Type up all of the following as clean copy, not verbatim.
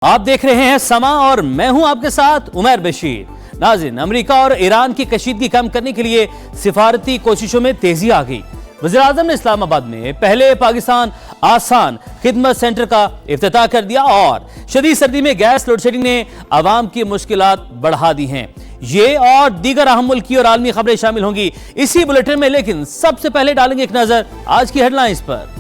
आप देख रहे हैं समा और मैं हूं आपके साथ उमर बशीर। नाज़रीन, अमेरिका और ईरान की कशीदगी कम करने के लिए सिफारती कोशिशों में तेजी आ गई। वज़ीर आज़म ने इस्लामाबाद में पहले पाकिस्तान आसान खिदमत सेंटर का इफ्तिताह कर दिया और शदीद सर्दी में गैस लोड शेडिंग ने आवाम की मुश्किलात बढ़ा दी हैं। ये और दीगर अहम मुल्की और आलमी खबरें शामिल होंगी इसी बुलेटिन में, लेकिन सबसे पहले डालेंगे एक नजर आज की हेडलाइंस पर।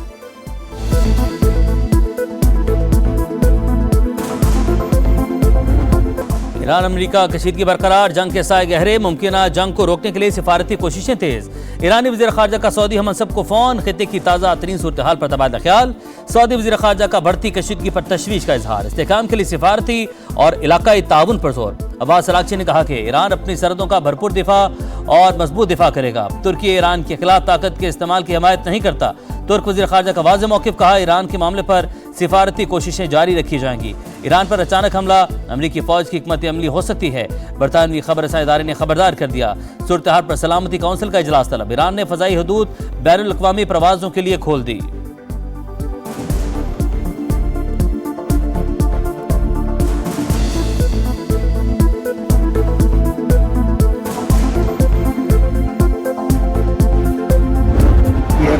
ईरान अमेरिका कशीदगी बरकरार, जंग के साए गहरे, मुमकिन जंग को रोकने के लिए सिफारती कोशिशें तेज। ईरानी वज़ीर ख़ारजा का सऊदी हमसब को फोन, खित्ते की ताज़ा तरीन सूरत हाल पर तबादला ख्याल। सऊदी वज़ीर ख़ारजा का बढ़ती कशीदगी पर तशवीश का इजहार, इस्तेहकाम के लिए सिफारती और इलाकाई ताउन पर जोर। अब्बास अरागची ने कहा कि ईरान अपनी सरहदों का भरपूर दिफा और मजबूत दिफा करेगा। तुर्की ईरान के खिलाफ ताकत के इस्तेमाल की हिमायत नहीं करता। तुर्क वज़ीर ख़ारजा का वाज़ेह मौक़िफ़, कहा ईरान के मामले पर सिफारती कोशिशें जारी रखी जाएंगी। ईरान पर अचानक हमला अमरीकी फौज की हिकमत अमली हो सकती है। बरतानवी खबर रसां इदारे ने खबरदार कर दिया। सूरत हाल पर सलामती काउंसिल का इजलास तलब। ईरान ने फ़ज़ाई हदूद बैनुल अक़वामी प्रवाजों के लिए खोल दी।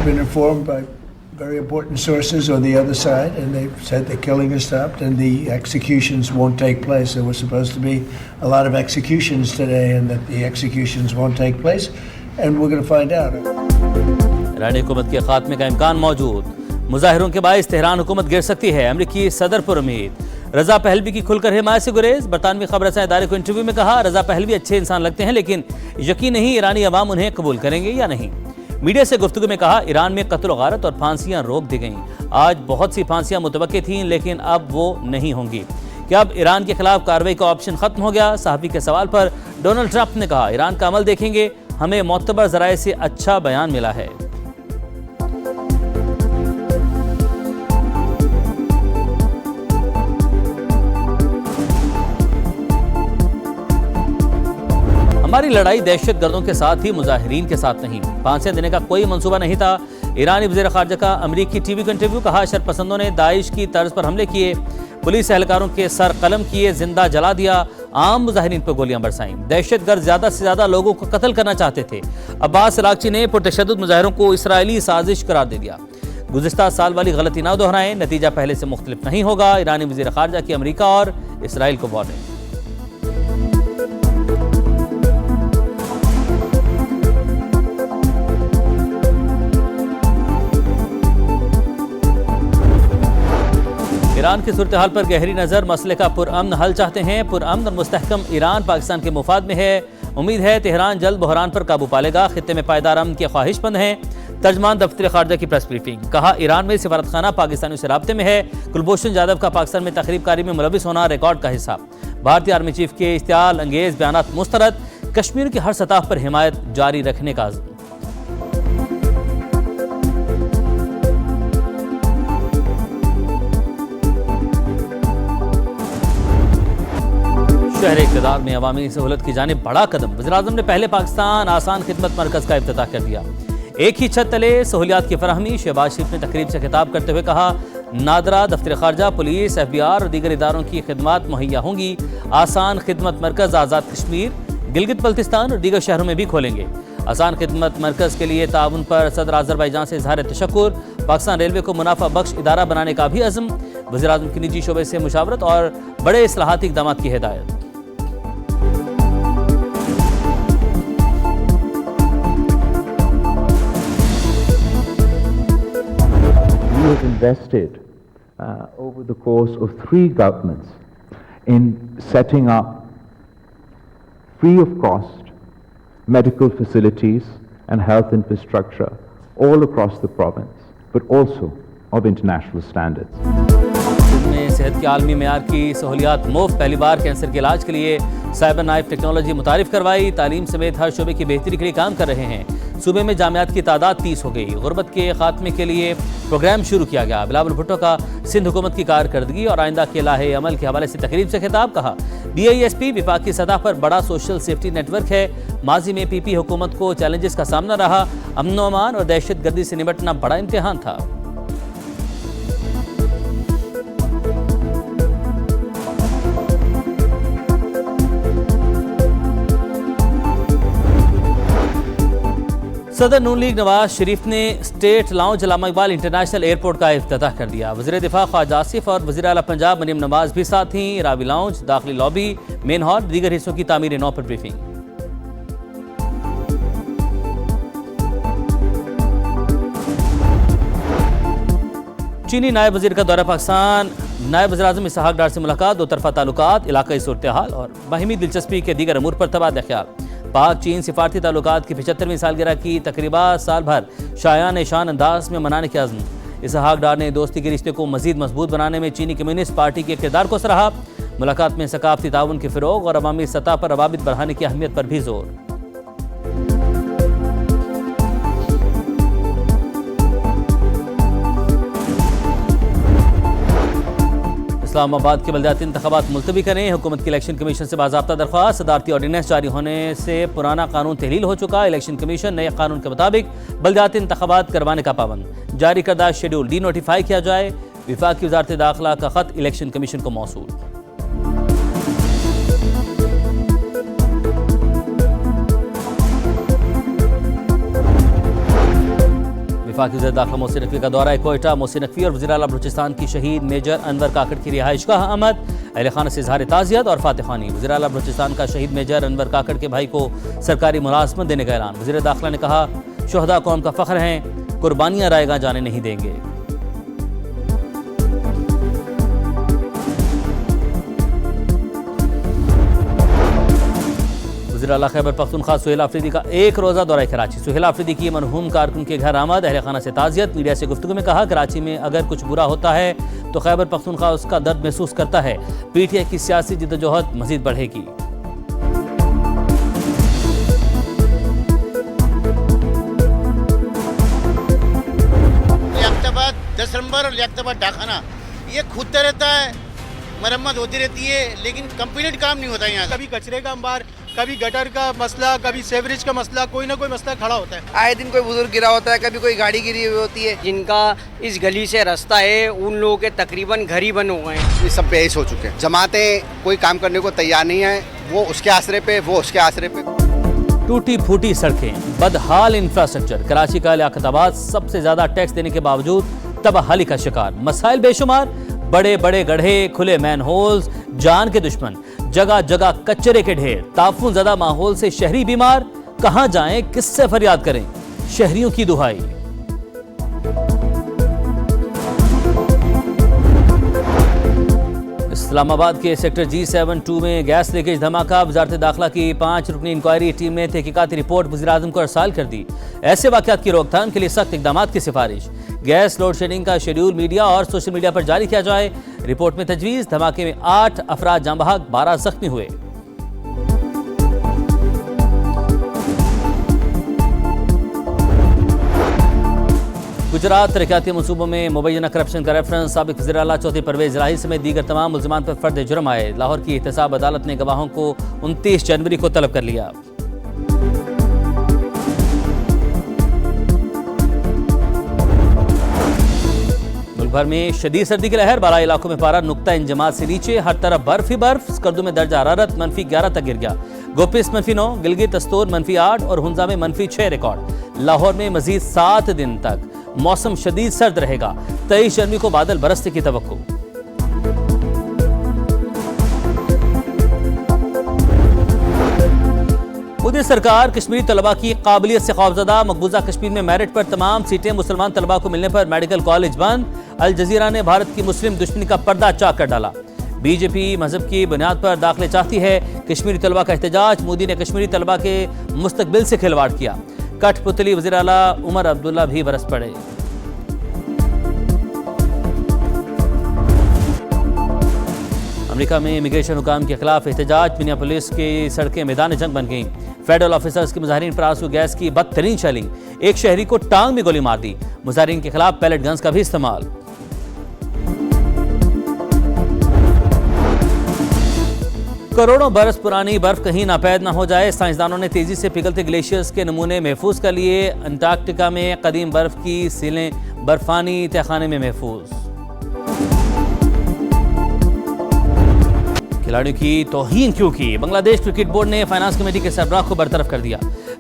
Been informed by very important sources on the other side, and they've said the killing has stopped and the executions won't take place. There were supposed to be a lot of executions today, and that the executions won't take place, and we're going to find out. ईरानी हुकूमत के खात्मे का इम्कान मौजूद, मुजाहिरों के बाइस Tehran हुकूमत गिर सकती है। अमरीकी सदर पर उम्मीद, रजा पहलवी की खुलकर हिमायत से गुरेज। बरतानवी खबर रसां इदारे को इंटरव्यू में कहा रजा पहलवी अच्छे इंसान लगते हैं, लेकिन यकीन नहीं ईरानी अवाम उन्हें कबूल करेंगे या नहीं। मीडिया से गुफ्तगू में कहा ईरान में कत्ल गारत और फांसियां रोक दी गईं। आज बहुत सी फांसियां मुतवक्के थीं, लेकिन अब वो नहीं होंगी। क्या अब ईरान के खिलाफ कार्रवाई का ऑप्शन खत्म हो गया? सहाफ़ी के सवाल पर डोनाल्ड ट्रंप ने कहा ईरान का अमल देखेंगे, हमें मोतबर ज़राए से अच्छा बयान मिला है। हमारी लड़ाई दहशत गर्दों के साथ ही, मुजाहिरीन के साथ नहीं। फांसियां देने का कोई मंसूबा नहीं था। ईरानी वज़ीर ख़ारजा का अमरीकी टीवी को इंटरव्यू, कहा शरपसंदों ने दाइश की तर्ज पर हमले किए, पुलिस एहलकारों के सर कलम किए, जिंदा जला दिया, आम मुजाहिरीन पर गोलियां बरसाईं। दहशत गर्द ज़्यादा से ज़्यादा लोगों को कत्ल करना चाहते थे। अब्बास अरागची ने पुरतशद्दुद मुजाहिरों को इसराइली साजिश करार दे दिया। गुज़िश्ता साल वाली गलती ना दोहराएं, नतीजा पहले से मुख्तलिफ नहीं होगा। ईरानी वज़ीर ख़ारजा की अमरीका और इसराइल को वार्निंग। ईरान की सूरत हाल पर गहरी नज़र, मसले का पुरअमन हल चाहते हैं। पुरअमन और मुस्तहकम ईरान पाकिस्तान के मुफाद में है। उम्मीद है तेहरान जल्द बहरान पर काबू पालेगा। खित्ते में पायदार अमन के ख्वाहिशमंद हैं। तर्जमान दफ्तर ख़ारजा की प्रेस ब्रीफिंग, कहा ईरान में सिफारतखाना पाकिस्तानियों से राब्ते में है। कुलभूषण जाधव का पाकिस्तान में तकरीब कारी में मुलविस होना रिकॉर्ड का हिस्सा। भारतीय आर्मी चीफ के इश्तियाल अंगेज बयानात मुस्तरद। कश्मीर की हर सतह पर हिमायत जारी रखने का अज़्म। शहर इक़्तिदार में अवामी सहूलत की जानिब बड़ा कदम। वज़ीर आज़म ने पहले पाकिस्तान आसान खिदमत मरकज़ का इफ्तिताह कर दिया। एक ही छत तले सहूलियात की फराहमी। शहबाज शरीफ ने तकरीब से खिताब करते हुए कहा नादरा, दफ्तर ख़ारजा, पुलिस, FBI और दीगर इदारों की खिदमात मुहैया होंगी। आसान खिदमत मरकज़ आज़ाद कश्मीर, गिलगित बल्तिस्तान और दीगर शहरों में भी खोलेंगे। आसान खिदमत मरकज़ के लिए ताउन पर सदर आज़रबाईजान से इज़हार तशक्कुर। पाकिस्तान रेलवे को मुनाफा बख्श इदारा बनाने का भी अज़्म। वज़ीर आज़म की निजी शोबे से मुशावरत और बड़े इस्लाहाती इक़दामात की हिदायत। We have invested over the course of 3 governments in setting up free of cost medical facilities and health infrastructure all across the province, but also of international standards. में सेहत के आलमी मेयार की सहूलियात मुफ्त। पहली बार कैंसर के इलाज के लिए साइबर नाइफ टेक्नोलॉजी मुतारिफ करवाई। तालीम समेत हर शोबे की बेहतरी के लिए काम कर रहे हैं। सूबे में जामियात की तादाद 30 हो गई। गुर्बत के खात्मे के लिए प्रोग्राम शुरू किया गया। बिलावल भुट्टो का सिंध हुकूमत की कारकर्दगी और आइंदा के लाहे अमल के हवाले से तकरीब से खिताब, कहा BISP विफाक की सतह पर बड़ा सोशल सेफ्टी नेटवर्क है। माजी में PP हुकूमत को चैलेंजेस का सामना रहा। अमन व अमान और दहशत गर्दी से निपटना बड़ा इम्तिहान था। सदर नून लीग नवाज शरीफ ने स्टेट लाउंज अल्लामा इकबाल इंटरनेशनल एयरपोर्ट का इफ्तिताह कर दिया। वज़ीर दिफा ख्वाजा आसिफ और वज़ीर आला पंजाब मरीम नवाज भी साथ थीं। रावी लाउंज, दाखिली लॉबी, मेन हॉल, दीगर हिस्सों की तामीर नौ पर ब्रीफिंग। चीनी नायब वजीर का दौरा पाकिस्तान, नायब वज़ीर आज़म इसहाक डार से मुलाकात, दो तरफा ताल्लुकात, इलाकाई सूरत हाल और बाहिमी दिलचस्पी के दीगर अमूर पर तबादला ख्याल। पाक चीन सिफारती ताल्लुकात की 75वीं सालगिरह की तकरीबा साल भर शायान शान अंदाज में मनाने के आज़म। इसहाक डार ने दोस्ती के रिश्ते को मजीद मजबूत बनाने में चीनी कम्युनिस्ट पार्टी के किरदार को सराहा। मुलाकात में सकाफती ताउन के फ़रोग और अवामी सतह पर रवाबित बढ़ाने की अहमियत पर भी जोर। इस्लामाबाद के बल्दियाती इंतखाबात मुलतवी करें, हुकूमत की इलेक्शन कमीशन से बाज़ाब्ता दरख्वास्त। सदारती ऑर्डिनेंस जारी होने से पुराना कानून तहलील हो चुका। इलेक्शन कमीशन नए कानून के मुताबिक बल्दियाती इंतखाबात करवाने का पाबंद। जारी करदा शेड्यूल डी नोटिफाई किया जाए। विफाकी वज़ारत दाखिला का खत इलेक्शन कमीशन को मौसूल। वफाकी वज़ीर दाखिला मोहसिन नकवी का दौरा कोयटा। मोहसिन नकवी और वज़ीर आला बलूचिस्तान की शहीद मेजर अनवर काकड़ की रिहाइशगाह आमद। अहले खाना से इज़हार ताज़ियत और फातिह ख़्वानी। वज़ीर आला बलूचिस्तान का शहीद मेजर अनवर काकड़ के भाई को सरकारी मुलाज़मत देने का ऐलान। वज़ीर दाखिला ने कहा, शुहदा कौम का फ़ख्र हैं, कुर्बानियाँ रायगा जाने नहीं देंगे। वज़ीर आला खैबर पख्तूनख्वा सुहेल आफरीदी का एक रोज़ा दौरा कराची। सुहेल आफरीदी की मरहूम कारकुन के घर आमद। अहले खाना से ताज़ियत। मीडिया से गुफ्तगू में कहा, कराची में अगर कुछ बुरा होता है तो खैबर पख्तूनख्वा उसका दर्द महसूस करता है। पीटीआई की सियासी जिद्दोजहद मजीद बढ़ेगी। लियाकताबाद 10 नंबर और लियाकताबाद डाखाना ये खुदता रहता है, मरम्मत होती रहती है, लेकिन कंप्लीट काम नहीं होता यहाँ। कभी कचरे का अंबार, कभी गटर का मसला, कभी सेवरेज का मसला, कोई ना कोई मसला खड़ा होता है। आए दिन कोई बुजुर्ग गिरा होता है, कभी कोई गाड़ी गिरी हुई होती है। जिनका इस गली से रास्ता है उन लोगों के तकरीबन घर ही बन हो गए हैं। ये सब बेहिस हो चुके हैं। जमातें कोई काम करने को तैयार नहीं है, वो उसके आसरे पे, वो उसके आसरे पे। टूटी फूटी सड़कें, बदहाल इंफ्रास्ट्रक्चर। कराची का लियाकताबाद सबसे ज्यादा टैक्स देने के बावजूद तबाहली का शिकार। मसाइल बेशुमार, बड़े बड़े गड्ढे, खुले मैन होल्स, जान के दुश्मन, जगह जगह कचरे के ढेर। ताफून ज़दा माहौल से शहरी बीमार। कहां जाएं, किससे फरियाद करें, शहरियों की दुहाई। इस्लामाबाद के सेक्टर G72 में गैस लीकेज धमाका। वज़ारत दाखिला की 5 रुकनी इंक्वायरी टीम ने तहकीकाती रिपोर्ट वज़ीर-ए-आज़म को अरसाल कर दी। ऐसे वाक़यात की रोकथाम के लिए सख्त इक़दाम की सिफारिश। गैस लोड शेडिंग का शेड्यूल मीडिया और सोशल मीडिया पर जारी किया जाए। रिपोर्ट में तजवीज़, धमाके में 8 अफराद जाँ बहक, 12 जख्मी हुए। गुजरात तरक्याती मनसूबों में मुबैना करप्शन का रेफरेंस। साबिक वज़ीर आला चौधरी परवेज़ इलाही समेत दीगर तमाम मुल्ज़िमान पर फर्द जुर्म आए। लाहौर की एहतसाब अदालत ने गवाहों को 29 जनवरी को तलब कर लिया। मुल्क भर में शदीद सर्दी की लहर। बाला इलाकों में पारा नुक्ता इंजमात से नीचे, हर तरफ बर्फ ही बर्फ। स्कर्दू में दर्जा हरारत -11 तक गिर गया। गोपिस -9, गिलगित अस्तोर -8 और हुंजा में -6 रिकॉर्ड। लाहौर में मजीद 7 दिन तक मौसम शदीद सर्द रहेगा। 23 जनवरी को बादल बरसने की तवक्को। मोदी सरकार कश्मीरी तलबा की काबिलियत से खौफजदा। मकबूजा कश्मीर में मेरिट पर तमाम सीटें मुसलमान तलबा को मिलने पर मेडिकल कॉलेज बंद। अल जजीरा ने भारत की मुस्लिम दुश्मनी का पर्दा चाक कर डाला। बीजेपी मजहब की बुनियाद पर दाखिले चाहती है। कश्मीरी तलबा का एहतजाज। मोदी ने कश्मीरी तलबा के मुस्तकबिल से खिलवाड़ किया। कठपुतली वज़ीर आला उमर अब्दुल्ला भी बरस पड़े। अमेरिका में इमिग्रेशन हुकाम के खिलाफ एहतजाज। मिनियापोलिस की सड़कें मैदान जंग बन गईं। फेडरल ऑफिसर्स की मुजाहिरीन पर आंसू गैस की बदतरीन शेलिंग। एक शहरी को टांग में गोली मार दी। मुजाहिरीन के खिलाफ पैलेट गन्स का भी इस्तेमाल। करोड़ों बरस पुरानी बर्फ कहीं नापैद ना हो जाए। साइंसदानों ने तेजी से पिघलते ग्लेशियर्स के नमूने महफूज कर लिए। अंटार्कटिका में कदीम बर्फ की सीलें बर्फानी तहखाने में महफूज। खिलाड़ियों की तौहीन क्यों की? बांग्लादेश क्रिकेट बोर्ड ने फाइनेंस कमेटी के सरबराह को बरतरफ कर दिया।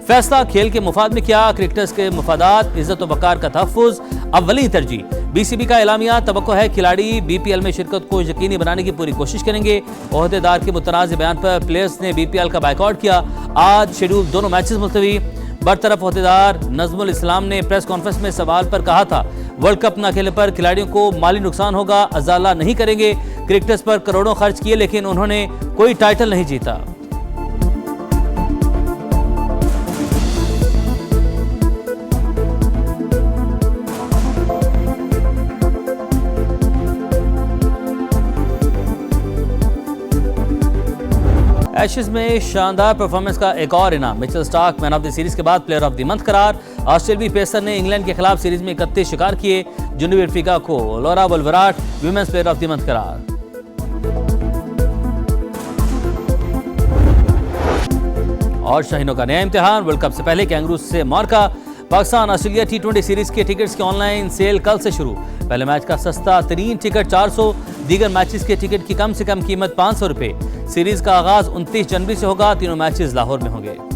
फैसला खेल के मुफाद में किया, क्रिकेटर्स के मुफादात, इज्जत व वकार का तहफ़्फ़ुज़ अव्वली तरजीह। बीसीबी का एलामिया, तवक्को है खिलाड़ी बीपीएल में शिरकत को यकीनी बनाने की पूरी कोशिश करेंगे। ओहदेदार के मुतनाज़ बयान पर प्लेयर्स ने बीपीएल का बायकॉट किया। आज शेड्यूल दोनों मैचेस मुलतवी। बरतरफ ओहदेदार नज़मुल इस्लाम ने प्रेस कॉन्फ्रेंस में सवाल पर कहा था, वर्ल्ड कप न खेलने पर खिलाड़ियों को माली नुकसान होगा, अजाला नहीं करेंगे। क्रिकेटर्स पर करोड़ों खर्च किए लेकिन उन्होंने कोई टाइटल नहीं जीता। एशेज में शानदार परफॉर्मेंस का एक और इनाम, Mitchell Starc man of the series के बाद प्लेयर ऑफ द मंथ करार। ऑस्ट्रेलियाई पेसर ने इंग्लैंड के खिलाफ सीरीज में 31 शिकार किए। जनूबी अफ्रीका को Laura Wolvaardt women's player of the month करार। और शाहीनों का नया इम्तिहान, वर्ल्ड कप से पहले कैंगरूज से मार्का। पाकिस्तान ऑस्ट्रेलिया T20 सीरीज के टिकट्स की ऑनलाइन सेल कल से शुरू। पहले मैच का सस्ता तरीन टिकट 400, दीगर मैचेस के टिकट की कम से कम कीमत 500 रुपए। सीरीज का आगाज 29 जनवरी से होगा। तीनों मैचेस लाहौर में होंगे।